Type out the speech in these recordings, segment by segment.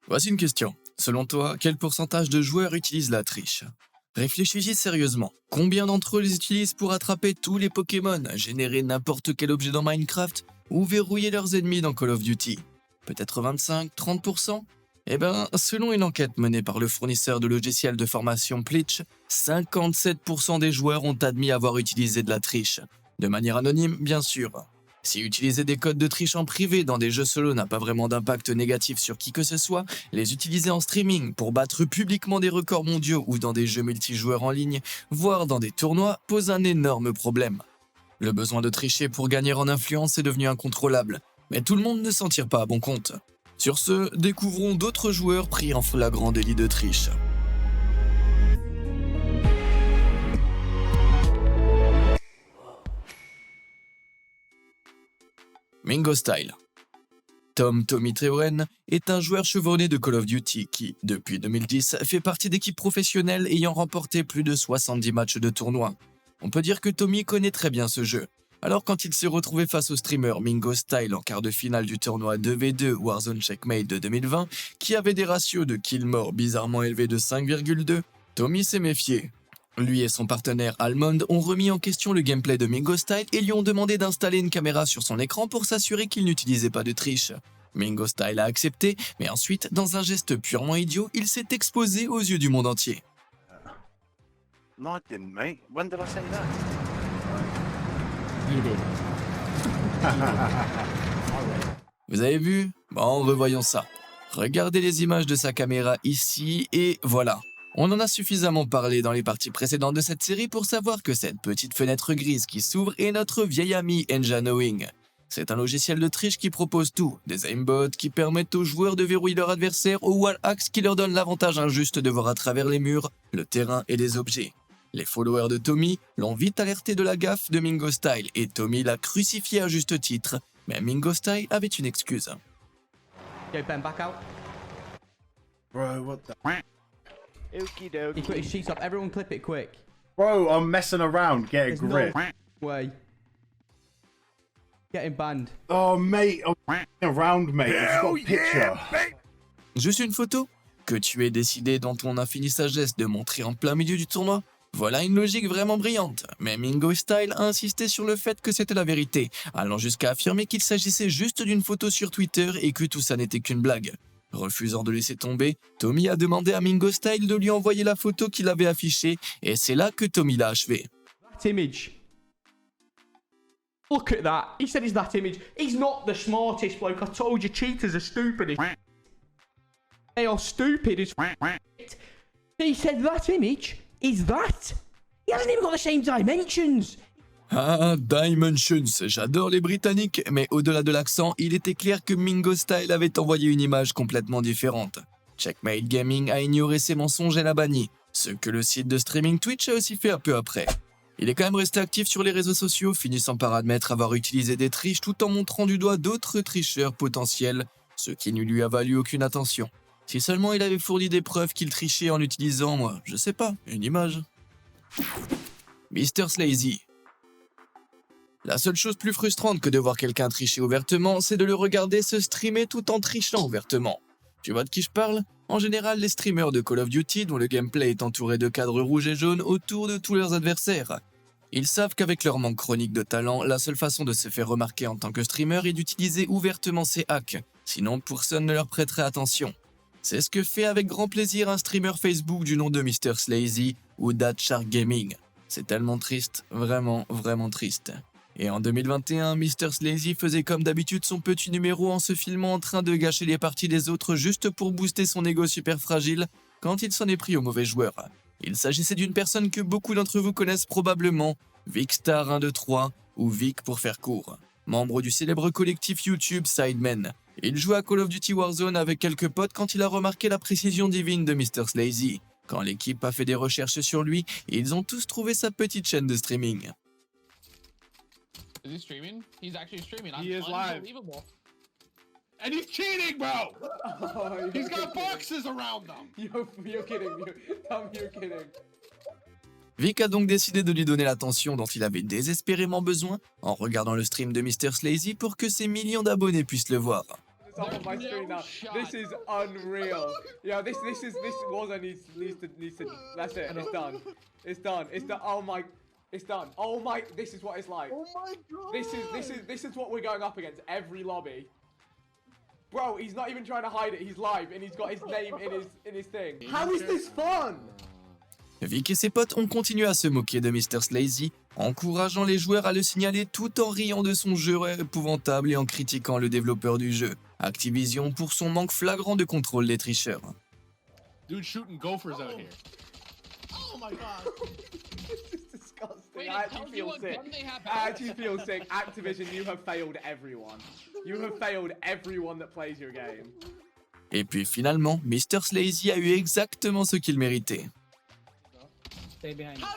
Voici une question. Selon toi, quel pourcentage de joueurs utilisent la triche? Réfléchissez sérieusement. Combien d'entre eux les utilisent pour attraper tous les Pokémon, générer n'importe quel objet dans Minecraft ou verrouiller leurs ennemis dans Call of Duty? Peut-être 25-30%? Eh ben, selon une enquête menée par le fournisseur de logiciels de formation Pletch, 57% des joueurs ont admis avoir utilisé de la triche. De manière anonyme, bien sûr. Si utiliser des codes de triche en privé dans des jeux solo n'a pas vraiment d'impact négatif sur qui que ce soit, les utiliser en streaming pour battre publiquement des records mondiaux ou dans des jeux multijoueurs en ligne, voire dans des tournois, pose un énorme problème. Le besoin de tricher pour gagner en influence est devenu incontrôlable, mais tout le monde ne s'en tire pas à bon compte. Sur ce, découvrons d'autres joueurs pris en flagrant délit de triche. Mingostyle. Tommy Theoren est un joueur chevronné de Call of Duty qui, depuis 2010, fait partie d'équipes professionnelles ayant remporté plus de 70 matchs de tournoi. On peut dire que Tommy connaît très bien ce jeu. Alors quand il s'est retrouvé face au streamer Mingostyle en quart de finale du tournoi 2v2 Warzone Checkmate de 2020, qui avait des ratios de kill-mort bizarrement élevés de 5,2, Tommy s'est méfié. Lui et son partenaire Almond ont remis en question le gameplay de Mingostyle et lui ont demandé d'installer une caméra sur son écran pour s'assurer qu'il n'utilisait pas de triche. Mingostyle a accepté, mais ensuite, dans un geste purement idiot, il s'est exposé aux yeux du monde entier. No, I didn't, mate. When did I say that? You did. Vous avez vu? Bon, revoyons ça. Regardez les images de sa caméra ici et voilà. On en a suffisamment parlé dans les parties précédentes de cette série pour savoir que cette petite fenêtre grise qui s'ouvre est notre vieil ami Enjanowing. C'est un logiciel de triche qui propose tout, des aimbots qui permettent aux joueurs de verrouiller leur adversaire ou wallhacks qui leur donnent l'avantage injuste de voir à travers les murs, le terrain et les objets. Les followers de Tommy l'ont vite alerté de la gaffe de Mingostyle et Tommy l'a crucifié à juste titre, mais Mingostyle avait une excuse. Go Ben, back out. Bro, what the... Okie He put dokie. his sheets up. Everyone clip it quick. Bro, I'm messing around. Get a There's grip. no way. Getting banned. Oh, mate, I'm around, mate. I've got a picture. Juste une photo? Que tu aies décidé dans ton infinie sagesse de montrer en plein milieu du tournoi? Voilà une logique vraiment brillante, mais Mingostyle a insisté sur le fait que c'était la vérité, allant jusqu'à affirmer qu'il s'agissait juste d'une photo sur Twitter et que tout ça n'était qu'une blague. Refusant de laisser tomber, Tommy a demandé à Mingostyle de lui envoyer la photo qu'il avait affichée, et c'est là que Tommy l'a achevé. That image. Look at that. He said it's that image. He's not the smartest bloke. I told you cheaters are stupid as They are stupid as He said that image is that. He hasn't even got the same dimensions. Ah, Dimensions, j'adore les Britanniques, mais au-delà de l'accent, il était clair que Mingostyle avait envoyé une image complètement différente. Checkmate Gaming a ignoré ses mensonges et l'a banni, ce que le site de streaming Twitch a aussi fait un peu après. Il est quand même resté actif sur les réseaux sociaux, finissant par admettre avoir utilisé des triches tout en montrant du doigt d'autres tricheurs potentiels, ce qui ne lui a valu aucune attention. Si seulement il avait fourni des preuves qu'il trichait en utilisant, moi, je sais pas, une image. Mr. Slazy. La seule chose plus frustrante que de voir quelqu'un tricher ouvertement, c'est de le regarder se streamer tout en trichant ouvertement. Tu vois de qui je parle? En général, les streamers de Call of Duty, dont le gameplay est entouré de cadres rouges et jaunes autour de tous leurs adversaires. Ils savent qu'avec leur manque chronique de talent, la seule façon de se faire remarquer en tant que streamer est d'utiliser ouvertement ces hacks, sinon personne ne leur prêterait attention. C'est ce que fait avec grand plaisir un streamer Facebook du nom de Mr. Slazy ou Shark Gaming. C'est tellement triste, vraiment, vraiment triste. Et en 2021, Mr. Slazy faisait comme d'habitude son petit numéro en se filmant en train de gâcher les parties des autres juste pour booster son ego super fragile quand il s'en est pris au mauvais joueur. Il s'agissait d'une personne que beaucoup d'entre vous connaissent probablement, Vicstar123 ou Vic pour faire court. Membre du célèbre collectif YouTube Sidemen. Il joue à Call of Duty Warzone avec quelques potes quand il a remarqué la précision divine de Mr. Slazy. Quand l'équipe a fait des recherches sur lui, ils ont tous trouvé sa petite chaîne de streaming. Is he streaming? He's actually streaming. He is live. Unbelievable. And he's cheating, bro! He's got boxes around him! You're kidding. Tell me you're kidding. Vic a donc décidé de lui donner l'attention dont il avait désespérément besoin en regardant le stream de Mr. Slazy pour que ses millions d'abonnés puissent le voir. up on my screen now. This is unreal. Yeah, this was needs to. That's it. It's done. It's done. It's done. Oh my. It's done. Oh my. This is what it's like. Oh my god! This is what we're going up against every lobby. Bro, he's not even trying to hide it. He's live and he's got his name in his thing. How is this fun? Vic et ses potes ont continué à se moquer de Mr. Slazy, encourageant les joueurs à le signaler tout en riant de son jeu épouvantable et en critiquant le développeur du jeu, Activision, pour son manque flagrant de contrôle des tricheurs. Dude shooting gophers out here. Oh my god! This is disgusting. Wait, I it tells actually you feel what sick. gun they have I out. actually feel sick. Activision, you have failed everyone. You have failed everyone that plays your game. Et puis finalement, Mr. Slazy a eu exactement ce qu'il méritait.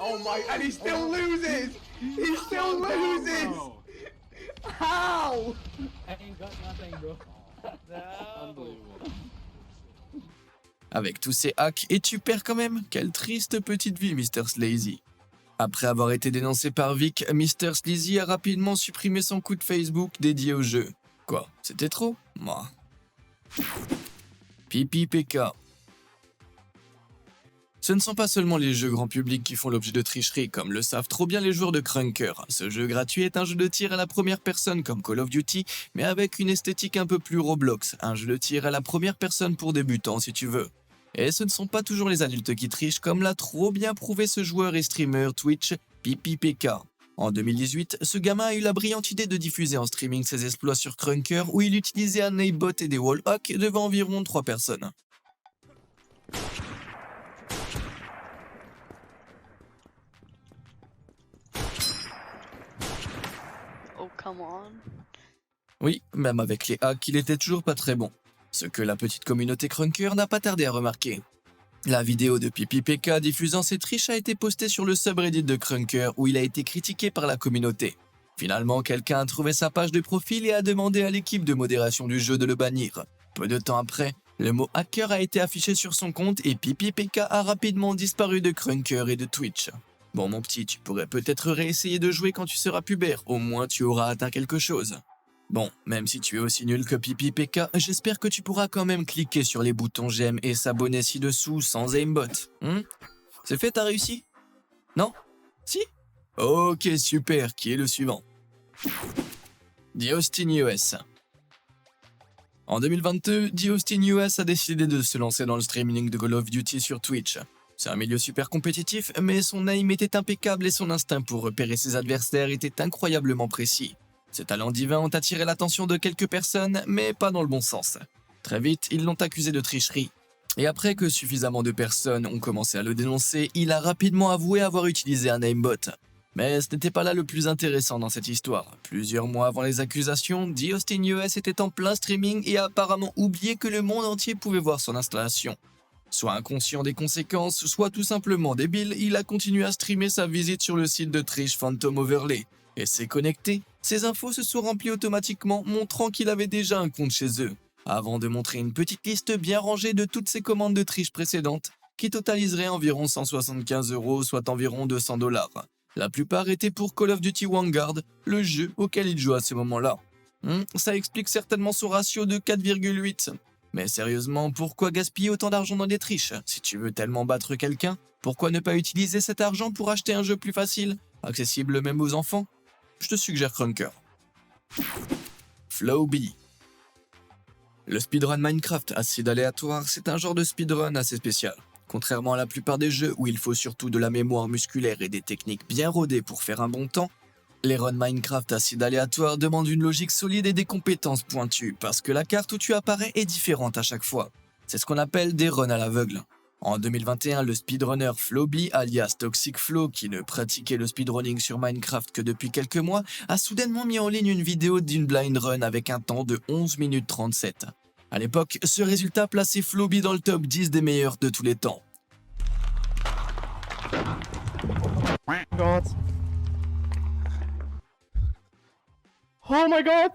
Oh my, and he still loses! He still loses! Bro. How? Unbelievable. Avec tous ces hacks, et tu perds quand même? Quelle triste petite vie, Mr. Slazy. Après avoir été dénoncé par Vic, Mr. Slazy a rapidement supprimé son compte Facebook dédié au jeu. Quoi? C'était trop? Moi. Pipi PK. Ce ne sont pas seulement les jeux grand public qui font l'objet de tricheries, comme le savent trop bien les joueurs de Krunker. Ce jeu gratuit est un jeu de tir à la première personne comme Call of Duty, mais avec une esthétique un peu plus Roblox. Un jeu de tir à la première personne pour débutants si tu veux. Et ce ne sont pas toujours les adultes qui trichent, comme l'a trop bien prouvé ce joueur et streamer Twitch, Pipi PK. En 2018, ce gamin a eu la brillante idée de diffuser en streaming ses exploits sur Krunker, où il utilisait un aimbot et des wallhacks devant environ 3 personnes. Oh, come on. Oui, même avec les hacks, il était toujours pas très bon. Ce que la petite communauté Krunker n'a pas tardé à remarquer. La vidéo de Pipi PK diffusant ses triches a été postée sur le subreddit de Krunker où il a été critiqué par la communauté. Finalement, quelqu'un a trouvé sa page de profil et a demandé à l'équipe de modération du jeu de le bannir. Peu de temps après, le mot hacker a été affiché sur son compte et Pipi PK a rapidement disparu de Krunker et de Twitch. Bon mon petit, tu pourrais peut-être réessayer de jouer quand tu seras pubère, au moins tu auras atteint quelque chose. Bon, même si tu es aussi nul que Pipi PK, j'espère que tu pourras quand même cliquer sur les boutons j'aime et s'abonner ci-dessous sans aimbot. C'est fait, t'as réussi? Non? Si? Ok, super, qui est le suivant? The Austin US. En 2022, The Austin US a décidé de se lancer dans le streaming de Call of Duty sur Twitch. C'est un milieu super compétitif, mais son aim était impeccable et son instinct pour repérer ses adversaires était incroyablement précis. Ses talents divins ont attiré l'attention de quelques personnes, mais pas dans le bon sens. Très vite, ils l'ont accusé de tricherie. Et après que suffisamment de personnes ont commencé à le dénoncer, il a rapidement avoué avoir utilisé un aimbot. Mais ce n'était pas là le plus intéressant dans cette histoire. Plusieurs mois avant les accusations, The Austin US était en plein streaming et a apparemment oublié que le monde entier pouvait voir son installation. Soit inconscient des conséquences, soit tout simplement débile, il a continué à streamer sa visite sur le site de triche Phantom Overlay. Et s'est connecté, ses infos se sont remplies automatiquement, montrant qu'il avait déjà un compte chez eux, avant de montrer une petite liste bien rangée de toutes ses commandes de triche précédentes, qui totaliseraient environ 175 €, soit environ 200 $. La plupart étaient pour Call of Duty Vanguard, le jeu auquel il joue à ce moment-là. Ça explique certainement son ratio de 4,8. Mais sérieusement, pourquoi gaspiller autant d'argent dans des triches? Si tu veux tellement battre quelqu'un, pourquoi ne pas utiliser cet argent pour acheter un jeu plus facile, accessible même aux enfants? Je te suggère Krunker. Flowbee. Le speedrun Minecraft acide aléatoire, c'est un genre de speedrun assez spécial. Contrairement à la plupart des jeux où il faut surtout de la mémoire musculaire et des techniques bien rodées pour faire un bon temps, les runs Minecraft acide aléatoire demandent une logique solide et des compétences pointues, parce que la carte où tu apparais est différente à chaque fois. C'est ce qu'on appelle des runs à l'aveugle. En 2021, le speedrunner Flowbee, alias Toxic Flow, qui ne pratiquait le speedrunning sur Minecraft que depuis quelques mois, a soudainement mis en ligne une vidéo d'une blind run avec un temps de 11 minutes 37. À l'époque, ce résultat plaçait Flowbee dans le top 10 des meilleurs de tous les temps. God. Oh my god!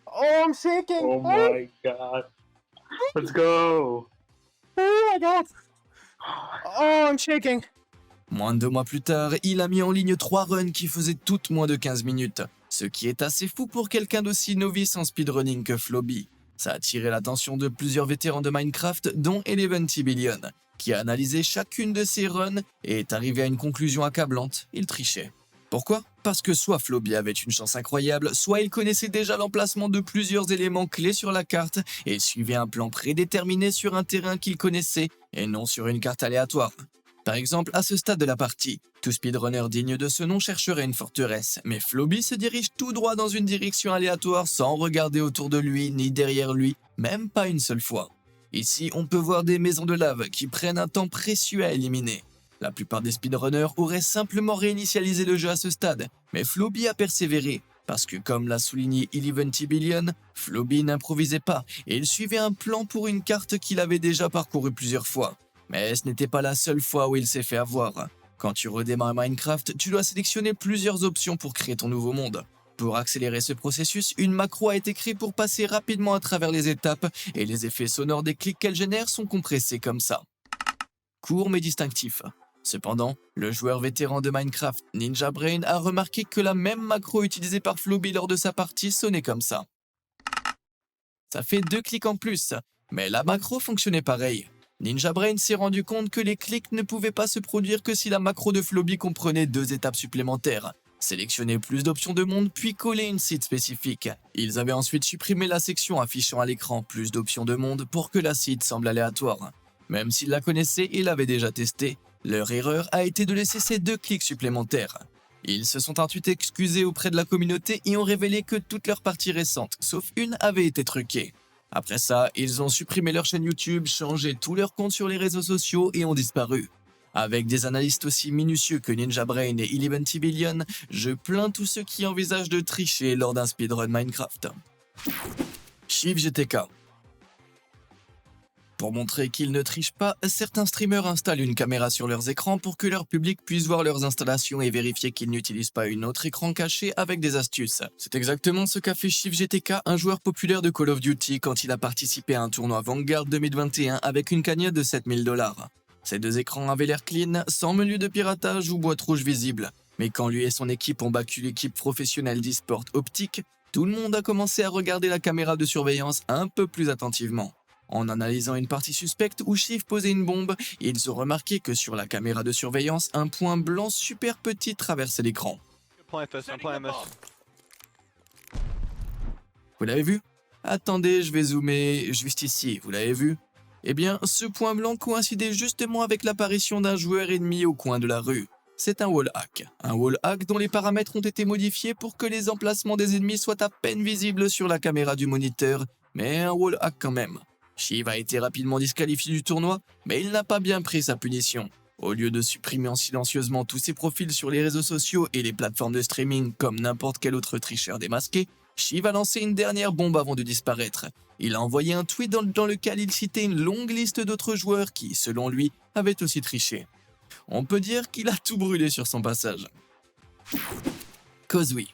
Oh, I'm shaking! Oh my god! Let's go! Oh my god! Oh, I'm shaking! Moins de 2 mois plus tard, il a mis en ligne 3 runs qui faisaient toutes moins de 15 minutes. Ce qui est assez fou pour quelqu'un d'aussi novice en speedrunning que Floby. Ça a attiré l'attention de plusieurs vétérans de Minecraft, dont Eleven-T-Billion, qui a analysé chacune de ses runs et est arrivé à une conclusion accablante, il trichait. Pourquoi? Parce que soit Floby avait une chance incroyable, soit il connaissait déjà l'emplacement de plusieurs éléments clés sur la carte et suivait un plan prédéterminé sur un terrain qu'il connaissait et non sur une carte aléatoire. Par exemple, à ce stade de la partie, tout speedrunner digne de ce nom chercherait une forteresse, mais Floby se dirige tout droit dans une direction aléatoire sans regarder autour de lui ni derrière lui, même pas une seule fois. Ici, on peut voir des maisons de lave qui prennent un temps précieux à éliminer. La plupart des speedrunners auraient simplement réinitialisé le jeu à ce stade, mais Floby a persévéré, parce que comme l'a souligné Eleven-T-Billion, Floby n'improvisait pas et il suivait un plan pour une carte qu'il avait déjà parcouru plusieurs fois. Mais ce n'était pas la seule fois où il s'est fait avoir. Quand tu redémarres Minecraft, tu dois sélectionner plusieurs options pour créer ton nouveau monde. Pour accélérer ce processus, une macro a été créée pour passer rapidement à travers les étapes et les effets sonores des clics qu'elle génère sont compressés comme ça. Court mais distinctif. Cependant, le joueur vétéran de Minecraft, Ninja Brain, a remarqué que la même macro utilisée par Floby lors de sa partie sonnait comme ça. Ça fait 2 clics en plus, mais la macro fonctionnait pareil. Ninja Brain s'est rendu compte que les clics ne pouvaient pas se produire que si la macro de Floby comprenait 2 étapes supplémentaires. Sélectionner plus d'options de monde puis coller une seed spécifique. Ils avaient ensuite supprimé la section affichant à l'écran plus d'options de monde pour que la seed semble aléatoire. Même s'ils la connaissaient et l'avaient déjà testée, leur erreur a été de laisser ces 2 clics supplémentaires. Ils se sont ensuite excusés auprès de la communauté et ont révélé que toutes leurs parties récentes, sauf une, avaient été truquées. Après ça, ils ont supprimé leur chaîne YouTube, changé tous leurs comptes sur les réseaux sociaux et ont disparu. Avec des analystes aussi minutieux que Ninja Brain et Eleven-T-Billion, je plains tous ceux qui envisagent de tricher lors d'un speedrun Minecraft. ShivGTK. Pour montrer qu'ils ne trichent pas, certains streamers installent une caméra sur leurs écrans pour que leur public puisse voir leurs installations et vérifier qu'ils n'utilisent pas un autre écran caché avec des astuces. C'est exactement ce qu'a fait ShivGTK, un joueur populaire de Call of Duty, quand il a participé à un tournoi Vanguard 2021 avec une cagnotte de 7000 $. Ces 2 écrans avaient l'air clean, sans menu de piratage ou boîte rouge visible. Mais quand lui et son équipe ont battu l'équipe professionnelle d'e-sport Optic, tout le monde a commencé à regarder la caméra de surveillance un peu plus attentivement. En analysant une partie suspecte où Shiv posait une bombe, ils ont remarqué que sur la caméra de surveillance, un point blanc super petit traversait l'écran. Vous l'avez vu? Attendez, je vais zoomer juste ici, vous l'avez vu? Eh bien, ce point blanc coïncidait justement avec l'apparition d'un joueur ennemi au coin de la rue. C'est un wallhack. Un wallhack dont les paramètres ont été modifiés pour que les emplacements des ennemis soient à peine visibles sur la caméra du moniteur, mais un wallhack quand même. Shiv a été rapidement disqualifié du tournoi, mais il n'a pas bien pris sa punition. Au lieu de supprimer silencieusement tous ses profils sur les réseaux sociaux et les plateformes de streaming comme n'importe quel autre tricheur démasqué, Shiv a lancé une dernière bombe avant de disparaître. Il a envoyé un tweet dans lequel il citait une longue liste d'autres joueurs qui, selon lui, avaient aussi triché. On peut dire qu'il a tout brûlé sur son passage. Kozui.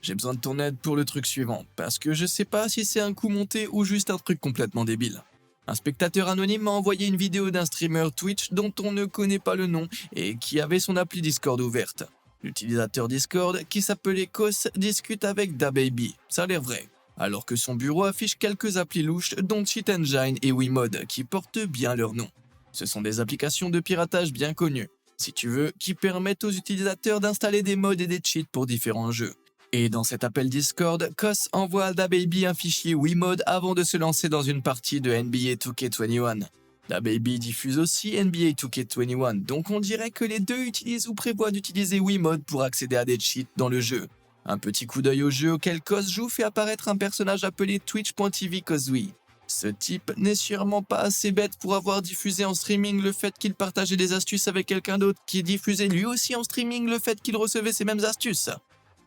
J'ai besoin de ton aide pour le truc suivant, parce que je sais pas si c'est un coup monté ou juste un truc complètement débile. Un spectateur anonyme m'a envoyé une vidéo d'un streamer Twitch dont on ne connaît pas le nom et qui avait son appli Discord ouverte. L'utilisateur Discord, qui s'appelait Kos, discute avec DaBaby, ça a l'air vrai, alors que son bureau affiche quelques applis louches dont Cheat Engine et Wiimod qui portent bien leur nom. Ce sont des applications de piratage bien connues, si tu veux, qui permettent aux utilisateurs d'installer des mods et des cheats pour différents jeux. Et dans cet appel Discord, Kos envoie à DaBaby un fichier Wiimod avant de se lancer dans une partie de NBA 2K21. DaBaby diffuse aussi NBA 2K21, donc on dirait que les deux utilisent ou prévoient d'utiliser Wiimod pour accéder à des cheats dans le jeu. Un petit coup d'œil au jeu auquel Kos joue fait apparaître un personnage appelé Twitch.tv Kozui. Ce type n'est sûrement pas assez bête pour avoir diffusé en streaming le fait qu'il partageait des astuces avec quelqu'un d'autre qui diffusait lui aussi en streaming le fait qu'il recevait ces mêmes astuces.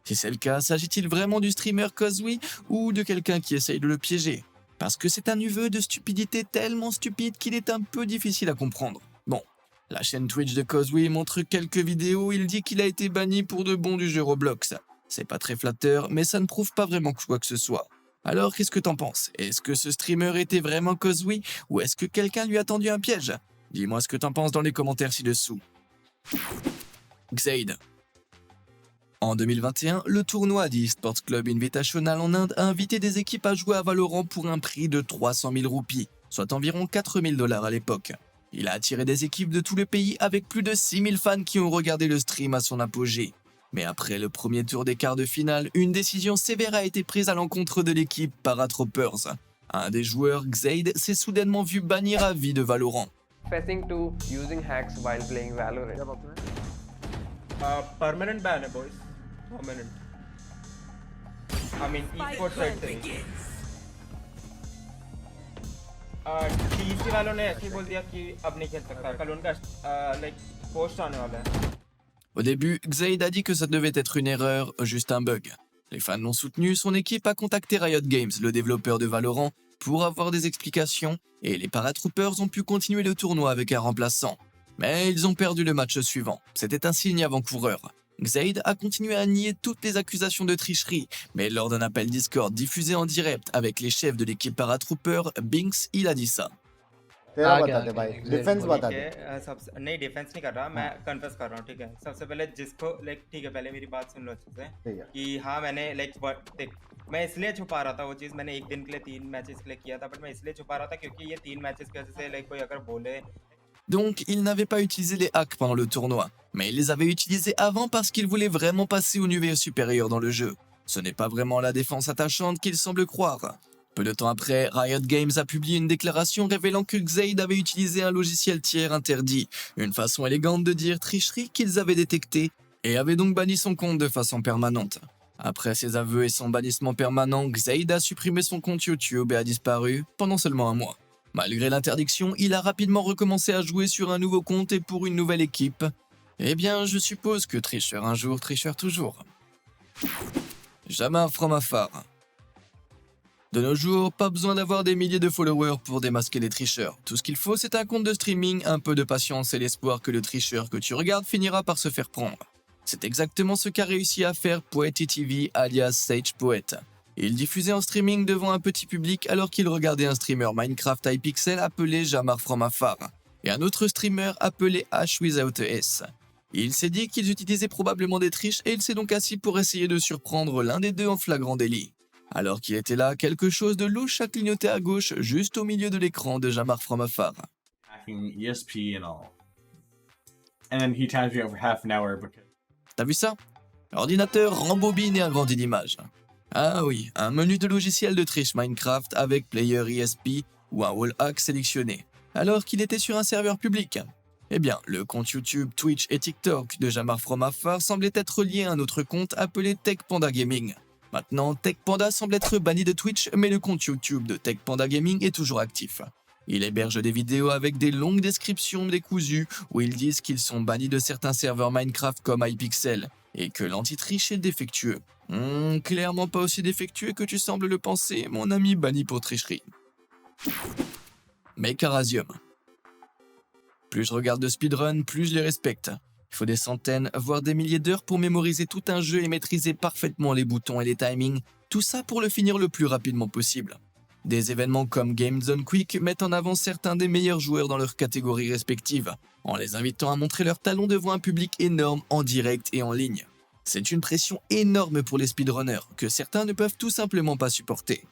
Si c'est le cas, s'agit-il vraiment du streamer Kozui ou de quelqu'un qui essaye de le piéger? Parce que c'est un aveu de stupidité tellement stupide qu'il est un peu difficile à comprendre. Bon, la chaîne Twitch de Kozui montre quelques vidéos où il dit qu'il a été banni pour de bon du jeu Roblox. C'est pas très flatteur, mais ça ne prouve pas vraiment quoi que ce soit. Alors qu'est-ce que t'en penses? Est-ce que ce streamer était vraiment Kozui ou est-ce que quelqu'un lui a tendu un piège? Dis-moi ce que t'en penses dans les commentaires ci-dessous. Xade. En 2021, le tournoi d'e-Sports Club Invitational en Inde a invité des équipes à jouer à Valorant pour un prix de 300 000 roupies, soit environ 4 000 $ à l'époque. Il a attiré des équipes de tout le pays avec plus de 6 000 fans qui ont regardé le stream à son apogée. Mais après le premier tour des quarts de finale, une décision sévère a été prise à l'encontre de l'équipe Paratroopers. Un des joueurs, Xaid, s'est soudainement vu bannir à vie de Valorant. confessing to using hacks while playing Valorant. Permanent ban है boys. Permanent. I mean esports side से. TC वालों ने ऐसे ही बोल दिया कि अब नहीं खेल सकता. कल उनका like post आने वाला है. Au début, Xaid a dit que ça devait être une erreur, juste un bug. Les fans l'ont soutenu, son équipe a contacté Riot Games, le développeur de Valorant, pour avoir des explications, et les Paratroopers ont pu continuer le tournoi avec un remplaçant. Mais ils ont perdu le match suivant. C'était un signe avant-coureur. Xaid a continué à nier toutes les accusations de tricherie, mais lors d'un appel Discord diffusé en direct avec les chefs de l'équipe Paratrooper, Binks, il a dit ça. तेरा बता दे भाई, डिफेंस बता दे. सबसे नहीं डिफेंस नहीं कर रहा, मैं कन्फेस कर रहा हूँ, ठीक है. सबसे पहले जिसको लाइक ठीक है, पहले मेरी बात सुन लो अच्छे से कि हाँ मैंने लाइक देख मैं इसलिए छुपा रहा था वो चीज़. मैंने एक दिन के लिए 3 मैचेस के लिए किया था, बट मैं इसलिए छुपा रहा था क्योंकि ये 3 मैचेस की वजह से लाइक कोई अगर बोले. Donc, il n'avait pas utilisé les hacks pendant le tournoi, mais il les avait utilisés avant parce qu'il voulait vraiment passer au niveau supérieur dans le jeu. Ce n'est pas vraiment la défense attachante qu'il semble croire. Peu de temps après, Riot Games a publié une déclaration révélant que Xaid avait utilisé un logiciel tiers interdit, une façon élégante de dire tricherie qu'ils avaient détectée, et avait donc banni son compte de façon permanente. Après ses aveux et son bannissement permanent, Xaid a supprimé son compte YouTube et a disparu pendant seulement un mois. Malgré l'interdiction, il a rapidement recommencé à jouer sur un nouveau compte et pour une nouvelle équipe. Eh bien, je suppose que tricheur un jour, tricheur toujours. Jamar from afar. De nos jours, pas besoin d'avoir des milliers de followers pour démasquer les tricheurs. Tout ce qu'il faut, c'est un compte de streaming, un peu de patience et l'espoir que le tricheur que tu regardes finira par se faire prendre. C'est exactement ce qu'a réussi à faire PoetTV alias Sage Poet. Il diffusait en streaming devant un petit public alors qu'il regardait un streamer Minecraft Hypixel appelé Jamar from afar et un autre streamer appelé Ash Without a S. Il s'est dit qu'ils utilisaient probablement des triches et il s'est donc assis pour essayer de surprendre l'un des deux en flagrant délit. Alors qu'il était là, quelque chose de louche a clignoté à gauche, juste au milieu de l'écran de Jamar from afar. ESP and all. And then he times me over half an hour because... T'as vu ça? L'ordinateur rembobine et agrandit l'image. Ah oui, un menu de logiciel de triche Minecraft avec Player ESP ou un wallhack sélectionné, alors qu'il était sur un serveur public. Eh bien, le compte YouTube, Twitch et TikTok de Jamar from afar semblait être lié à un autre compte appelé Tech Panda Gaming. Maintenant, Tech Panda semble être banni de Twitch, mais le compte YouTube de Tech Panda Gaming est toujours actif. Il héberge des vidéos avec des longues descriptions décousues où ils disent qu'ils sont bannis de certains serveurs Minecraft comme Hypixel et que l'anti-triche est défectueux. Clairement pas aussi défectueux que tu sembles le penser, mon ami banni pour tricherie. Mekarasium. Plus je regarde de speedrun, plus je les respecte. Il faut des centaines, voire des milliers d'heures pour mémoriser tout un jeu et maîtriser parfaitement les boutons et les timings, tout ça pour le finir le plus rapidement possible. Des événements comme Game Zone Quick mettent en avant certains des meilleurs joueurs dans leurs catégories respectives, en les invitant à montrer leurs talents devant un public énorme en direct et en ligne. C'est une pression énorme pour les speedrunners, que certains ne peuvent tout simplement pas supporter.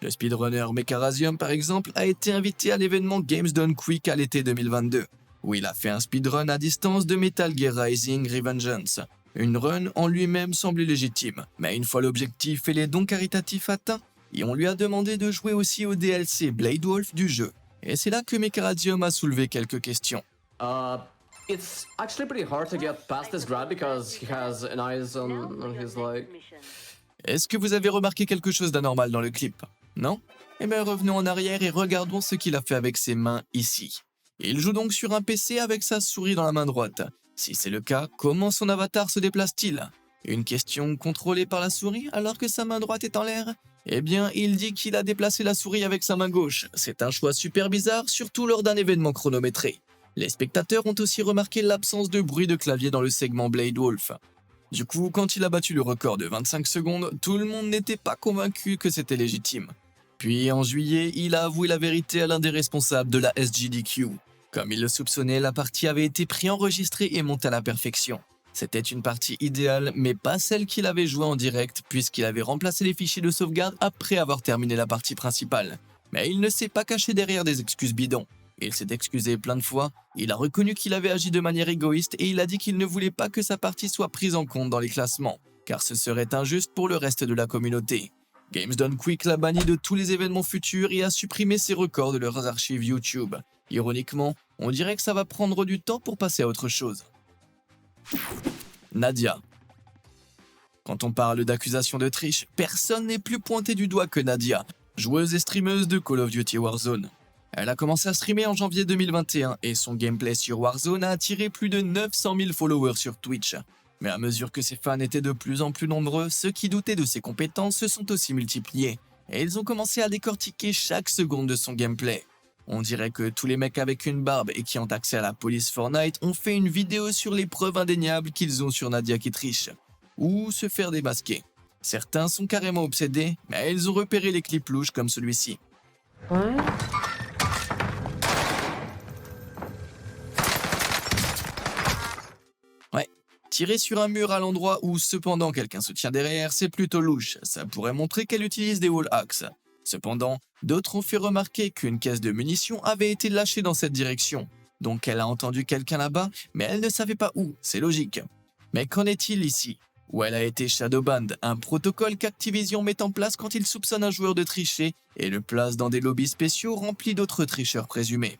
Le speedrunner Mekarasium, par exemple, a été invité à l'événement Games Done Quick à l'été 2022, où il a fait un speedrun à distance de Metal Gear Rising Revengeance. Une run en lui-même semblait légitime, mais une fois l'objectif et les dons caritatifs atteints, et on lui a demandé de jouer aussi au DLC Blade Wolf du jeu. Et c'est là que Mekarasium a soulevé quelques questions. It's actually pretty hard to get past this grab because he has an eyes on his leg. Est-ce que vous avez remarqué quelque chose d'anormal dans le clip? Non? Eh bien revenons en arrière et regardons ce qu'il a fait avec ses mains ici. Il joue donc sur un PC avec sa souris dans la main droite. Si c'est le cas, comment son avatar se déplace-t-il? Une question contrôlée par la souris alors que sa main droite est en l'air? Eh bien, il dit qu'il a déplacé la souris avec sa main gauche. C'est un choix super bizarre, surtout lors d'un événement chronométré. Les spectateurs ont aussi remarqué l'absence de bruit de clavier dans le segment Blade Wolf. Du coup, quand il a battu le record de 25 secondes, tout le monde n'était pas convaincu que c'était légitime. Puis en juillet, il a avoué la vérité à l'un des responsables de la SGDQ. Comme il le soupçonnait, la partie avait été préenregistrée et montée à la perfection. C'était une partie idéale, mais pas celle qu'il avait jouée en direct, puisqu'il avait remplacé les fichiers de sauvegarde après avoir terminé la partie principale. Mais il ne s'est pas caché derrière des excuses bidons. Il s'est excusé plein de fois, il a reconnu qu'il avait agi de manière égoïste et il a dit qu'il ne voulait pas que sa partie soit prise en compte dans les classements, car ce serait injuste pour le reste de la communauté. Games Done Quick l'a banni de tous les événements futurs et a supprimé ses records de leurs archives YouTube. Ironiquement, on dirait que ça va prendre du temps pour passer à autre chose. Nadia. Quand on parle d'accusations de triche, personne n'est plus pointé du doigt que Nadia, joueuse et streameuse de Call of Duty Warzone. Elle a commencé à streamer en janvier 2021 et son gameplay sur Warzone a attiré plus de 900 000 followers sur Twitch. Mais à mesure que ses fans étaient de plus en plus nombreux, ceux qui doutaient de ses compétences se sont aussi multipliés, et ils ont commencé à décortiquer chaque seconde de son gameplay. On dirait que tous les mecs avec une barbe et qui ont accès à la police Fortnite ont fait une vidéo sur les preuves indéniables qu'ils ont sur Nadia qui triche, ou se faire démasquer. Certains sont carrément obsédés, mais ils ont repéré les clips louches comme celui-ci. Tirer sur un mur à l'endroit où cependant quelqu'un se tient derrière, c'est plutôt louche, ça pourrait montrer qu'elle utilise des wall hacks. Cependant, d'autres ont fait remarquer qu'une caisse de munitions avait été lâchée dans cette direction. Donc elle a entendu quelqu'un là-bas, mais elle ne savait pas où, c'est logique. Mais qu'en est-il ici? Où elle a été shadowbanned, un protocole qu'Activision met en place quand il soupçonne un joueur de tricher et le place dans des lobbies spéciaux remplis d'autres tricheurs présumés.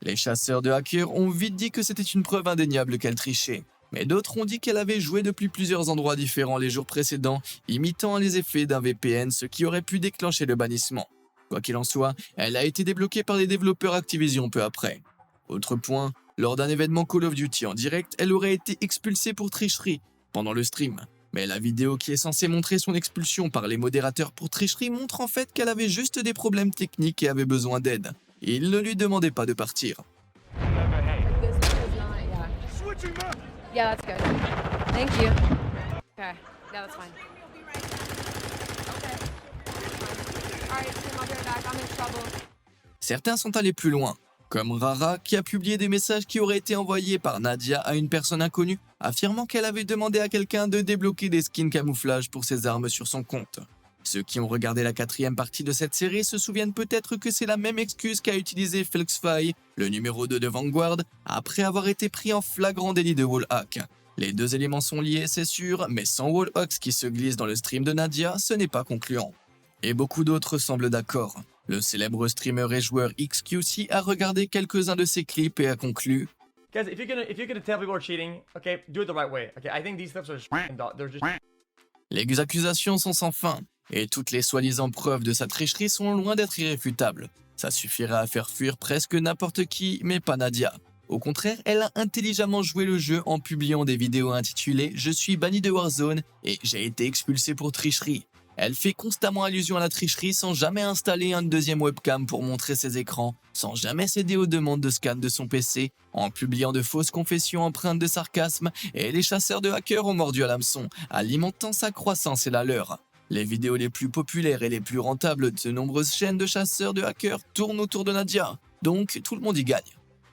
Les chasseurs de hackers ont vite dit que c'était une preuve indéniable qu'elle trichait, mais d'autres ont dit qu'elle avait joué depuis plusieurs endroits différents les jours précédents, imitant les effets d'un VPN, ce qui aurait pu déclencher le bannissement. Quoi qu'il en soit, elle a été débloquée par les développeurs Activision peu après. Autre point, lors d'un événement Call of Duty en direct, elle aurait été expulsée pour tricherie pendant le stream. Mais la vidéo qui est censée montrer son expulsion par les modérateurs pour tricherie montre en fait qu'elle avait juste des problèmes techniques et avait besoin d'aide. Ils ne lui demandaient pas de partir. Certains sont allés plus loin, comme Rara qui a publié des messages qui auraient été envoyés par Nadia à une personne inconnue, affirmant qu'elle avait demandé à quelqu'un de débloquer des skins camouflage pour ses armes sur son compte. Ceux qui ont regardé la 4e partie de cette série se souviennent peut-être que c'est la même excuse qu'a utilisé FlexFi, le numéro 2 de Vanguard, après avoir été pris en flagrant délit de wallhack. Les deux éléments sont liés, c'est sûr, mais sans wallhacks qui se glissent dans le stream de Nadia, ce n'est pas concluant. Et beaucoup d'autres semblent d'accord. Le célèbre streamer et joueur XQC a regardé quelques-uns de ses clips et a conclu « Guys, if you're gonna tell people are cheating, okay, do it the right way. Okay, I think these clips are they're just. Les accusations sont sans fin, et toutes les soi-disant preuves de sa tricherie sont loin d'être irréfutables. Ça suffira à faire fuir presque n'importe qui, mais pas Nadia. Au contraire, elle a intelligemment joué le jeu en publiant des vidéos intitulées « Je suis banni de Warzone et j'ai été expulsé pour tricherie ». Elle fait constamment allusion à la tricherie sans jamais installer un deuxième webcam pour montrer ses écrans, sans jamais céder aux demandes de scan de son PC, en publiant de fausses confessions empreintes de sarcasme, et les chasseurs de hackers ont mordu à l'hameçon, alimentant sa croissance et la leur. Les vidéos les plus populaires et les plus rentables de nombreuses chaînes de chasseurs de hackers tournent autour de Nadia, donc tout le monde y gagne.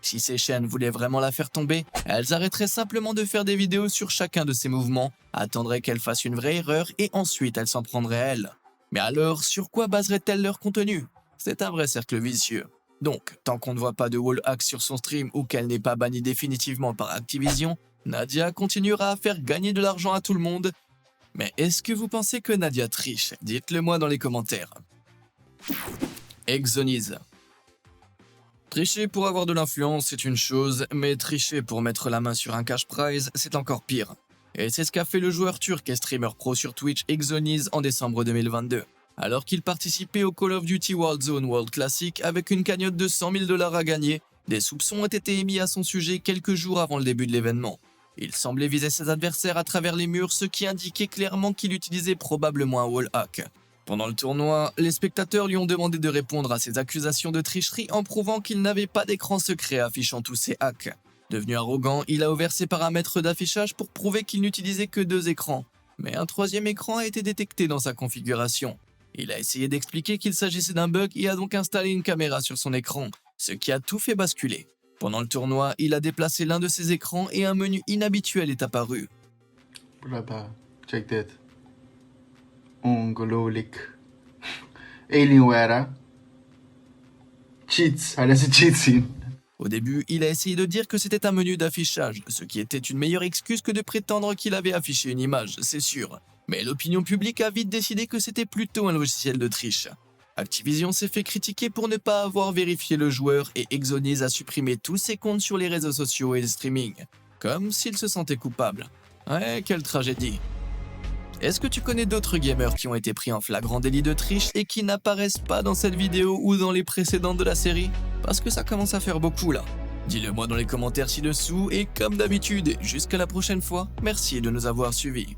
Si ces chaînes voulaient vraiment la faire tomber, elles arrêteraient simplement de faire des vidéos sur chacun de ses mouvements, attendraient qu'elle fasse une vraie erreur et ensuite elles s'en prendraient à elle. Mais alors, sur quoi baseraient-elles leur contenu? C'est un vrai cercle vicieux. Donc, tant qu'on ne voit pas de wallhack sur son stream ou qu'elle n'est pas bannie définitivement par Activision, Nadia continuera à faire gagner de l'argent à tout le monde. Mais est-ce que vous pensez que Nadia triche? Dites-le moi dans les commentaires. Exonize. Tricher pour avoir de l'influence, c'est une chose, mais tricher pour mettre la main sur un cash prize, c'est encore pire. Et c'est ce qu'a fait le joueur turc et streamer pro sur Twitch Exonize en décembre 2022. Alors qu'il participait au Call of Duty Warzone World Classic avec une cagnotte de 100 000 $ à gagner, des soupçons ont été émis à son sujet quelques jours avant le début de l'événement. Il semblait viser ses adversaires à travers les murs, ce qui indiquait clairement qu'il utilisait probablement un wallhack. Pendant le tournoi, les spectateurs lui ont demandé de répondre à ses accusations de tricherie en prouvant qu'il n'avait pas d'écran secret affichant tous ses hacks. Devenu arrogant, il a ouvert ses paramètres d'affichage pour prouver qu'il n'utilisait que 2 écrans. Mais un troisième écran a été détecté dans sa configuration. Il a essayé d'expliquer qu'il s'agissait d'un bug et a donc installé une caméra sur son écran, ce qui a tout fait basculer. Pendant le tournoi, il a déplacé l'un de ses écrans et un menu inhabituel est apparu. Brother, check that. Ongelooflijk. Alienware. Cheats, hij laat zijn cheats zien. Au début, il a essayé de dire que c'était un menu d'affichage, ce qui était une meilleure excuse que de prétendre qu'il avait affiché une image, c'est sûr. Mais l'opinion publique a vite décidé que c'était plutôt un logiciel de triche. Activision s'est fait critiquer pour ne pas avoir vérifié le joueur et Exonies a supprimé tous ses comptes sur les réseaux sociaux et le streaming, comme s'il se sentait coupable. Ouais, quelle tragédie. Est-ce que tu connais d'autres gamers qui ont été pris en flagrant délit de triche et qui n'apparaissent pas dans cette vidéo ou dans les précédentes de la série? Parce que ça commence à faire beaucoup là. Dis-le moi dans les commentaires ci-dessous et comme d'habitude, jusqu'à la prochaine fois, merci de nous avoir suivis.